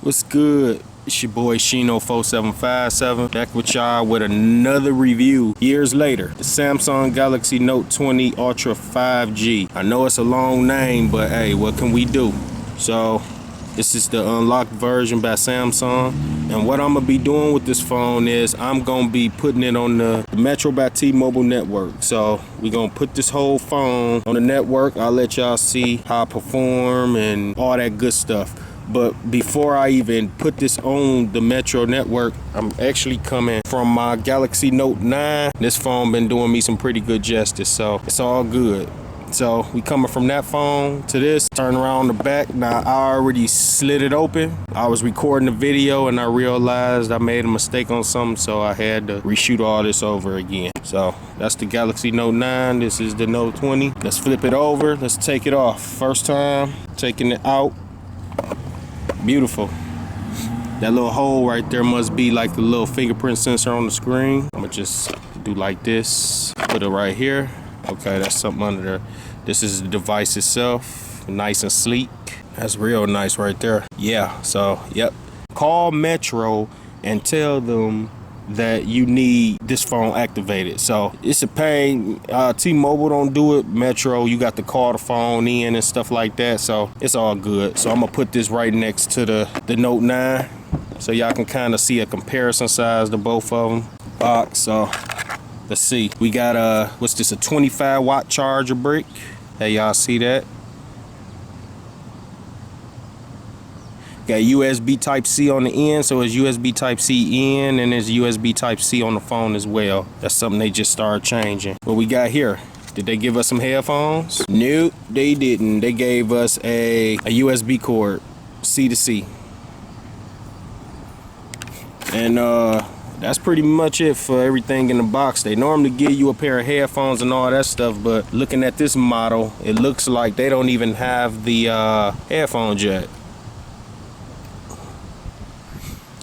What's good? It's your boy Shino4757 back with y'all with another review years later. The Samsung Galaxy Note 20 Ultra 5G. I know it's a long name, but hey, what can we do? So this is the unlocked version by Samsung, and what I'm gonna be doing with this phone is I'm gonna be putting it on the Metro by T-Mobile network. So we're gonna put this whole phone on the network. I'll let y'all see how I perform and all that good stuff. But before I even put this on the Metro network, I'm actually coming from my Galaxy Note 9. This phone been doing me some pretty good justice, so it's all good. So we coming from that phone to this, turn around the back. Now I already slid it open. I was recording the video and I realized I made a mistake on something, so I had to reshoot all this over again. So that's the Galaxy Note 9. This is the Note 20. Let's flip it over. Let's take it off. First time taking it out. Beautiful. That little hole right there must be like the little fingerprint sensor on the screen. I'm gonna just do like this, put it right here. Okay, that's something under there. This is the device itself, nice and sleek. That's real nice right there. Yeah, so yep. Call Metro and tell them that you need this phone activated. So it's a pain. T-Mobile don't do it. Metro, you got to call the phone in and stuff like that. So it's all good. So I'm gonna put this right next to the Note 9, so y'all can kind of see a comparison size to both of them. Box. So let's see. We got what's this? A 25 watt charger brick. Hey, y'all see that? Got USB Type-C on the end, so it's USB Type-C in, and there's USB Type-C on the phone as well. That's something they just started changing. What we got here? Did they give us some headphones? Nope, they didn't. They gave us a USB cord, C to C. And that's pretty much it for everything in the box. They normally give you a pair of headphones and all that stuff, but looking at this model, it looks like they don't even have the headphone jack.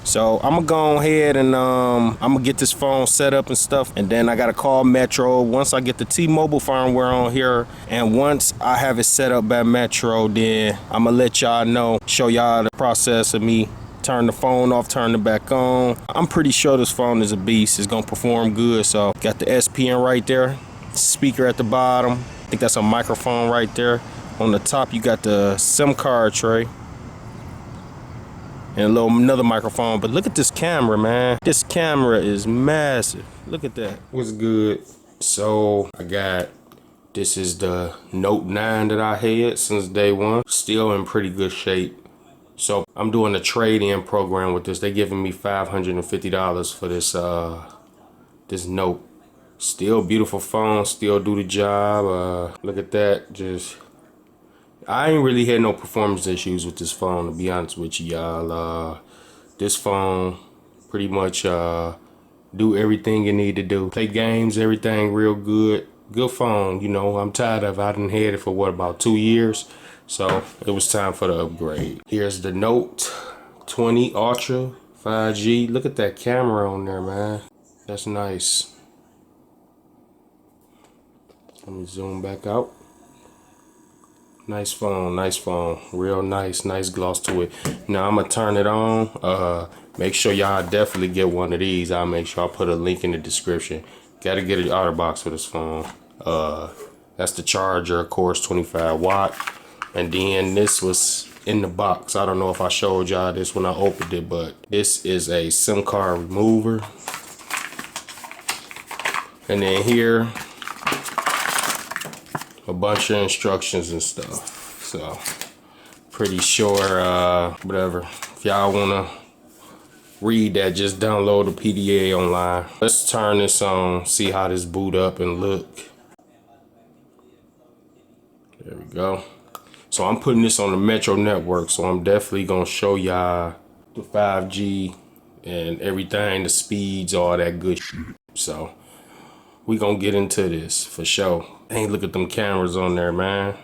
So I'm gonna go ahead and I'm gonna get this phone set up and stuff, and then I gotta call Metro. Once I get the T-Mobile firmware on here, and once I have it set up by Metro, then I'm gonna let y'all know, show y'all the process of me turn the phone off, turn it back on. I'm pretty sure this phone is a beast. It's gonna perform good. So got the SPN right there, speaker at the bottom. I think that's a microphone right there. On the top you got the SIM card tray and another microphone. But look at this camera, man. This camera is massive. Look at that. What's good? So this is the Note 9 that I had since day one. Still in pretty good shape. So I'm doing a trade-in program with this. They giving me $550 for this Note. Still beautiful phone, still do the job. Look at that. I ain't really had no performance issues with this phone, to be honest with you, y'all. This phone pretty much do everything you need to do. Play games, everything real good. Good phone, you know. I'm tired of it. I done had it for what, about 2 years? So it was time for the upgrade. Here's the Note 20 Ultra 5G. Look at that camera on there, man. That's nice. Let me zoom back out. Nice phone, real nice gloss to it. Now I'm gonna turn it on. Make sure y'all definitely get one of these. I'll make sure I put a link in the description. Gotta get an OtterBox for this phone. That's the charger, of course, 25 watt. And then this was in the box. I don't know if I showed y'all this when I opened it, but this is a SIM card remover. And then here, a bunch of instructions and stuff. So pretty sure whatever, if y'all wanna read that, just download the PDA online. Let's turn this on, see how this boot up and look. There we go. So I'm putting this on the Metro network, so I'm definitely gonna show y'all the 5G and everything, the speeds, all that good shit. So we gonna get into this for sure. Hey, look at them cameras on there, man.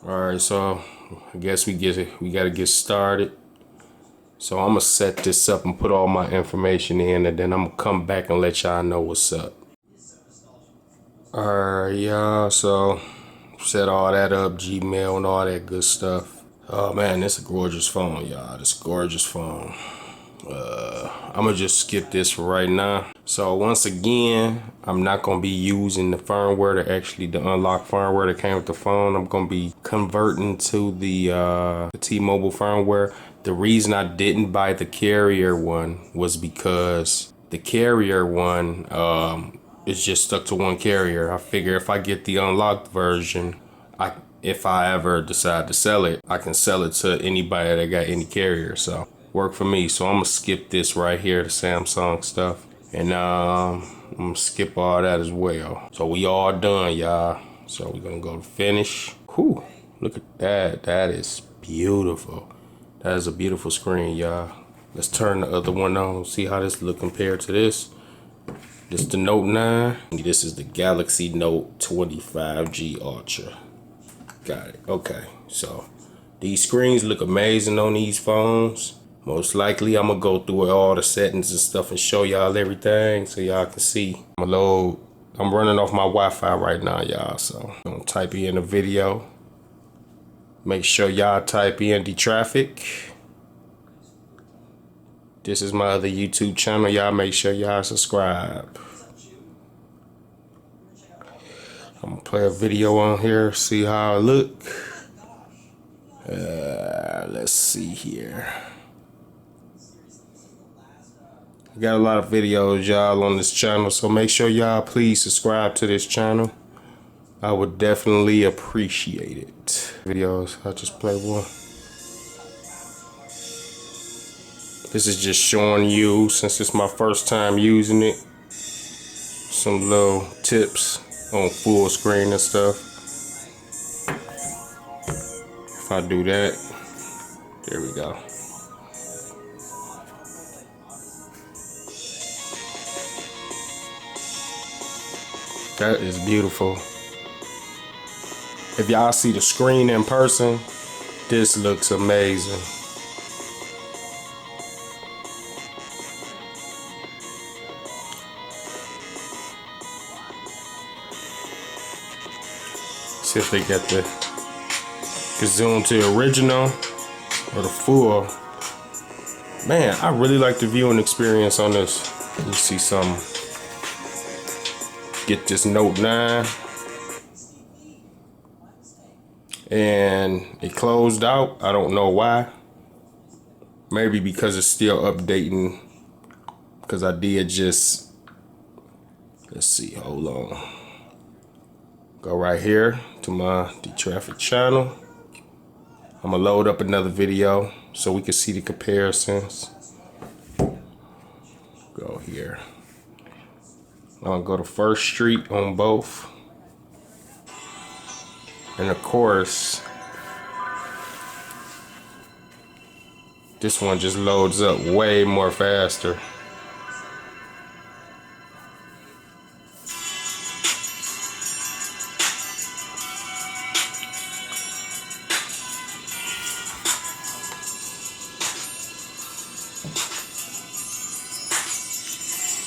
All right, so I guess we gotta get started. So I'm gonna set this up and put all my information in, and then I'm gonna come back and let y'all know what's up. Alright, y'all, so Set all that up, Gmail and all that good stuff. Oh man, this is a gorgeous phone, y'all. This is a gorgeous phone. I'm gonna just skip this for right now. So once again, I'm not gonna be using the firmware the unlock firmware that came with the phone. I'm gonna be converting to the T-Mobile firmware. The reason I didn't buy the carrier one was because the carrier one is just stuck to one carrier. I figure if I get the unlocked version, if I ever decide to sell it, I can sell it to anybody that got any carrier. So work for me. So I'm gonna skip this right here, the Samsung stuff, and I'm gonna skip all that as well. So we all done, y'all. So we're gonna go to finish. Whew, look at that. That is beautiful. That is a beautiful screen, y'all. Let's turn the other one on, see how this look compared to this. This is the Note 9. This is the Galaxy Note 25G Ultra. Got it. Okay, so these screens look amazing on these phones. Most likely I'm gonna go through all the settings and stuff and show y'all everything so y'all can see. I'm running off my Wi-Fi right now, y'all, so I'm gonna type in the video. Make sure y'all type in the traffic. This is my other YouTube channel. Y'all make sure y'all subscribe. I'm gonna play a video on here, see how I look. Let's see here. I got a lot of videos, y'all, on this channel, so make sure y'all please subscribe to this channel. I would definitely appreciate it. Videos, I'll just play one. This is just showing you, since it's my first time using it, some little tips on full screen and stuff. If I do that, there we go. That is beautiful. If y'all see the screen in person, this looks amazing. See if they get the zoom to the original or the full. Man, I really like the viewing experience on this. Let me see something. Get this Note 9. And it closed out. I don't know why. Maybe because it's still updating. Because I did just, let's see, hold on. Go right here to my traffic channel. I'm gonna load up another video so we can see the comparisons. Go here. I'm gonna go to First Street on both. And of course, this one just loads up way more faster.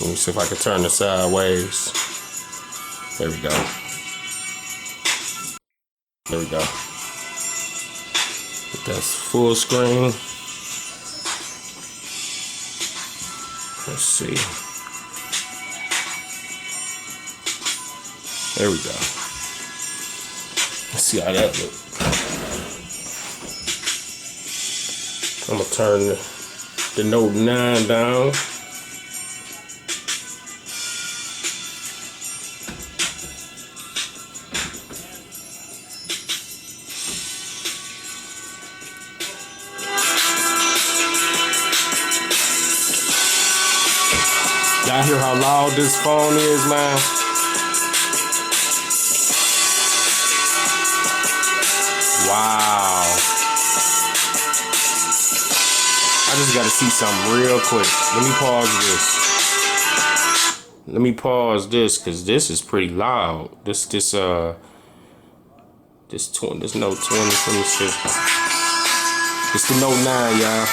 Let me see if I can turn this sideways. There we go. There we go. That's full screen. Let's see. There we go. Let's see how that looks. I'm gonna turn the Note 9 down. Y'all hear how loud this phone is, man? Wow. I just gotta see something real quick. Let me pause this. Let me pause this, cause this is pretty loud. This Note 20, let me see. It's the Note 9, y'all.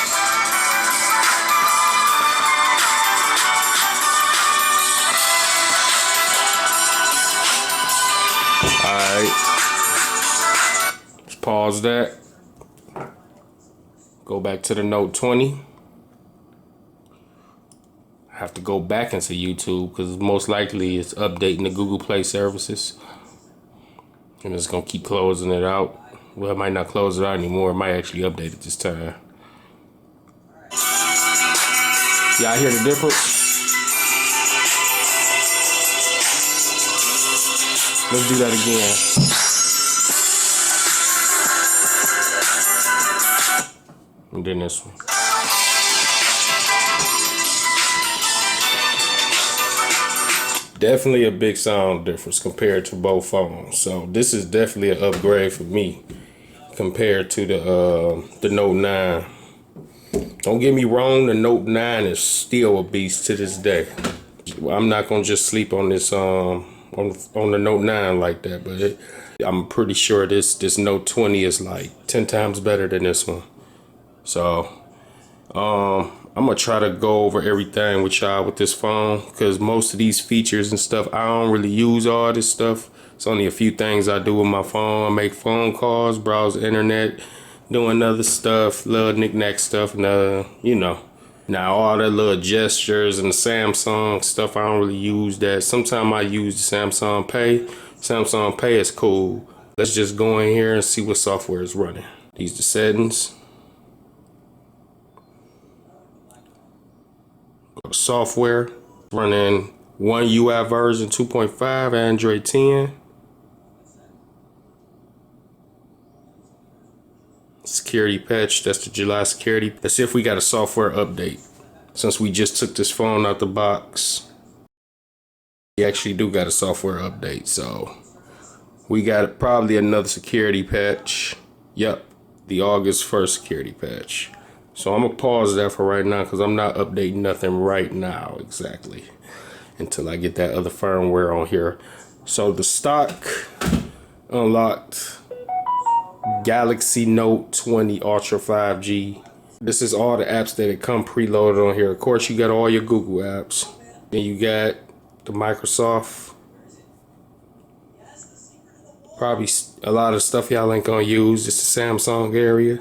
Alright. pause that. Go back to the Note 20. I have to go back into YouTube because most likely it's updating the Google Play services. And it's gonna keep closing it out. Well, it might not close it out anymore. It might actually update it this time. Y'all hear the difference? Let's do that again. And then this one. Definitely a big sound difference compared to both phones. So this is definitely an upgrade for me compared to the Note 9. Don't get me wrong, the Note 9 is still a beast to this day. I'm not gonna just sleep on this on the Note 9 like that, but I'm pretty sure this Note 20 is like 10 times better than this one. So I'm gonna try to go over everything with y'all with this phone, because most of these features and stuff, I don't really use all this stuff. It's only a few things I do with my phone. I make phone calls, browse the internet, doing other stuff, little knick-knack stuff, and you know. Now all that little gestures and the Samsung stuff, I don't really use that. Sometimes I use the Samsung Pay. Samsung Pay is cool. Let's just go in here and see what software is running. These are the settings. Go to software. Running One UI version 2.5, Android 10. Security patch, that's the July security. Let's see if we got a software update. Since we just took this phone out the box, we actually do got a software update. So we got probably another security patch. Yep, the August 1st security patch. So I'm gonna pause that for right now because I'm not updating nothing right now exactly until I get that other firmware on here. So the stock unlocked Galaxy Note 20 Ultra 5G. This is all the apps that it come preloaded on here. Of course, you got all your Google apps. Then you got the Microsoft. Probably a lot of stuff y'all ain't gonna use. It's the Samsung area.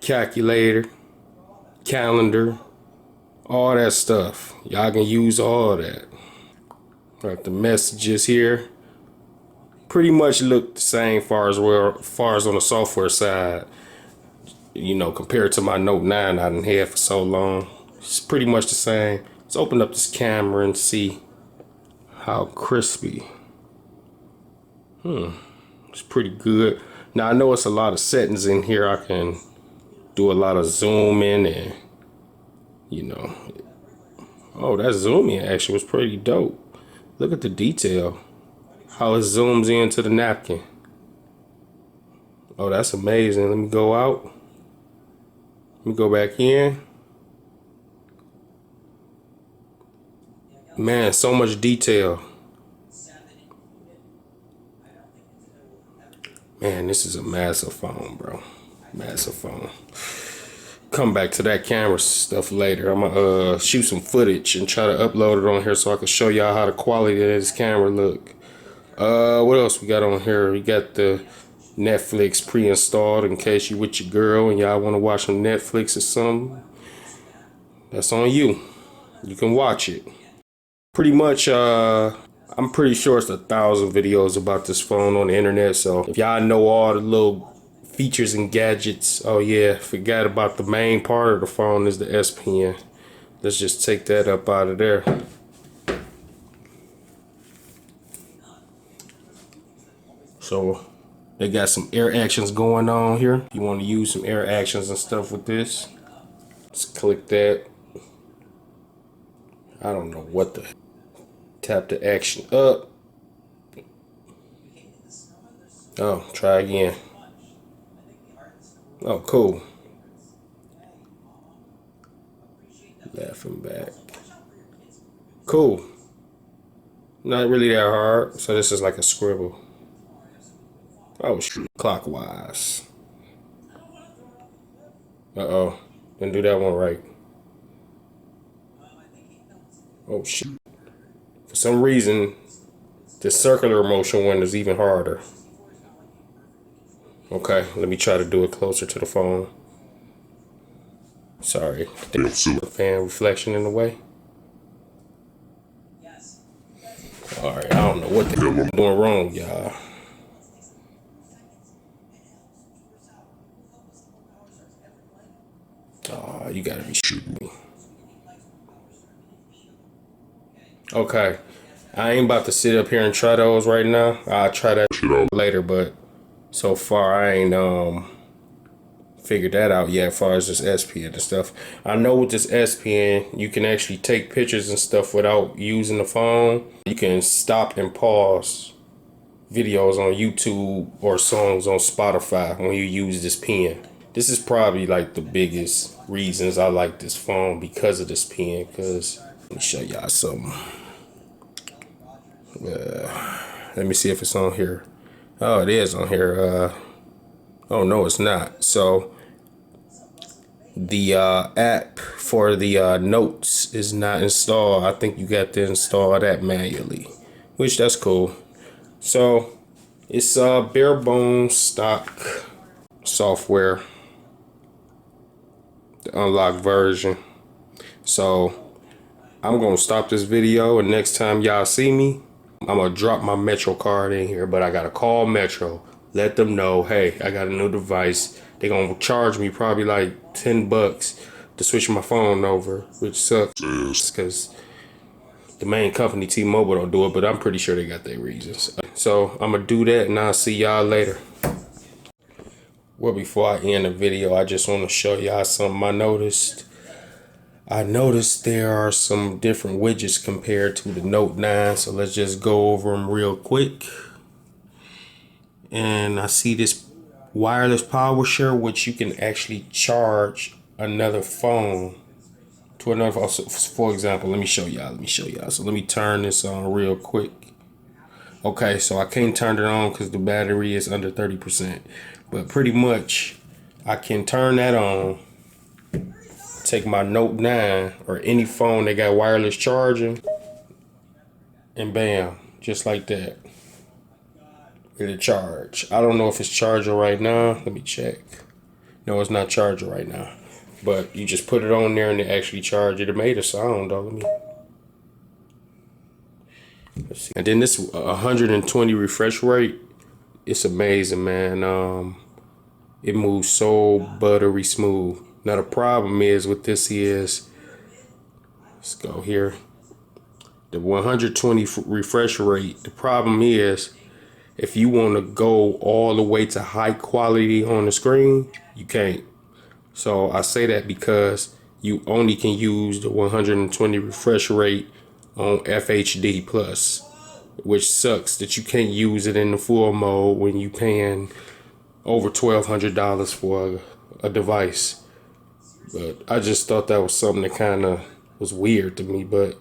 Calculator, calendar, all that stuff. Y'all can use all that. Right, the messages here pretty much look the same far as on the software side. You know, compared to my Note 9 I done had for so long. It's pretty much the same. Let's open up this camera and see how crispy. It's pretty good. Now I know it's a lot of settings in here. I can do a lot of zoom in and, you know. Oh, that zoom in actually was pretty dope. Look at the detail. How it zooms into the napkin. Oh, that's amazing. Let me go out. Let me go back in. Man, so much detail. Man, this is a massive phone, bro. Massive phone. Come back to that camera stuff later. I'm gonna shoot some footage and try to upload it on here so I can show y'all how the quality of this camera look. What else we got on here? We got the Netflix pre-installed in case you with your girl and y'all want to watch some Netflix or something. That's on you. You can watch it. Pretty much, I'm pretty sure it's 1,000 videos about this phone on the internet. So if y'all know all the little features and gadgets, oh yeah, forgot about the main part of the phone is the S Pen. Let's just take that up out of there. So they got some air actions going on here. You want to use some air actions and stuff with this, just click that. I don't know what the, tap the action up. Oh, try again. Oh, cool. Laughing back. Cool. Not really that hard. So this is like a scribble. Oh, shoot. Clockwise. Uh-oh. Didn't do that one right. Oh, shit. For some reason, the circular motion one is even harder. Okay, let me try to do it closer to the phone. Sorry, the fan reflection in the way. All right, I don't know what they're doing wrong, y'all. Oh, you gotta be shooting me. Okay, I ain't about to sit up here and try those right now. I'll try that shit out later, but so far I ain't figured that out yet as far as this S Pen and stuff. I know with this S Pen, you can actually take pictures and stuff without using the phone. You can stop and pause videos on YouTube or songs on Spotify when you use this pen. This is probably like the biggest reasons I like this phone, because of this pen. Because let me show y'all something. Let me see if it's on here. Oh, it is on here. Oh no, it's not. So the app for the notes is not installed. I think you got to install that manually, which that's cool. So it's bare bones stock software, the unlocked version. So I'm gonna stop this video, and next time y'all see me, I'm gonna drop my Metro card in here, but I gotta call Metro, let them know, hey, I got a new device. They're gonna charge me probably like $10 to switch my phone over, which sucks because the main company, T-Mobile, don't do it, but I'm pretty sure they got their reasons. So I'm gonna do that, and I'll see y'all later. Well, before I end the video, I just want to show y'all something I noticed. I noticed there are some different widgets compared to the Note 9, so let's just go over them real quick. And I see this wireless power share, which you can actually charge another phone to another phone. So for example, let me show y'all. So let me turn this on real quick. Okay, so I can't turn it on because the battery is under 30%. But pretty much, I can turn that on, take my Note 9 or any phone that got wireless charging, and bam, just like that, it'll charge. I don't know if it's charging right now. Let me check. No, it's not charging right now. But you just put it on there and it actually charge it. It made a sound, though. Let's see. And then this 120 refresh rate, it's amazing, man. It moves so buttery smooth. Now the problem is with this is, let's go here, the 120 refresh rate. The problem is, if you want to go all the way to high quality on the screen, you can't. So I say that because you only can use the 120 refresh rate on FHD plus, which sucks that you can't use it in the full mode when you paying over $1,200 for a device. But I just thought that was something that kind of was weird to me, but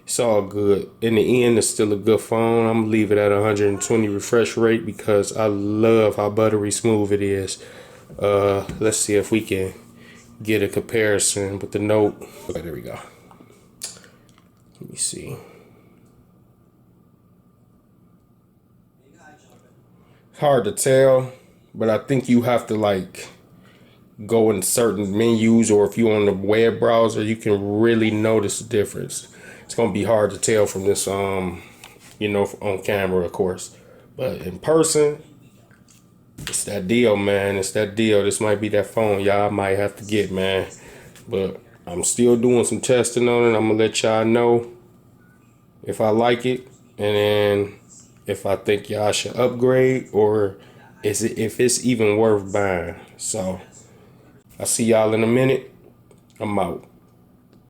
it's all good. In the end, it's still a good phone. I'm gonna leave it at 120 refresh rate because I love how buttery smooth it is. Let's see if we can get a comparison with the Note. Okay, there we go. Let me see. Hard to tell, but I think you have to like go in certain menus, or if you're on the web browser, you can really notice the difference. It's gonna be hard to tell from this, you know, on camera, of course, but in person, it's that deal, man. It's that deal. This might be that phone y'all might have to get, man. But I'm still doing some testing on it. I'm gonna let y'all know if I like it, and then if I think y'all should upgrade, or if it's even worth buying. So I'll see y'all in a minute. I'm out.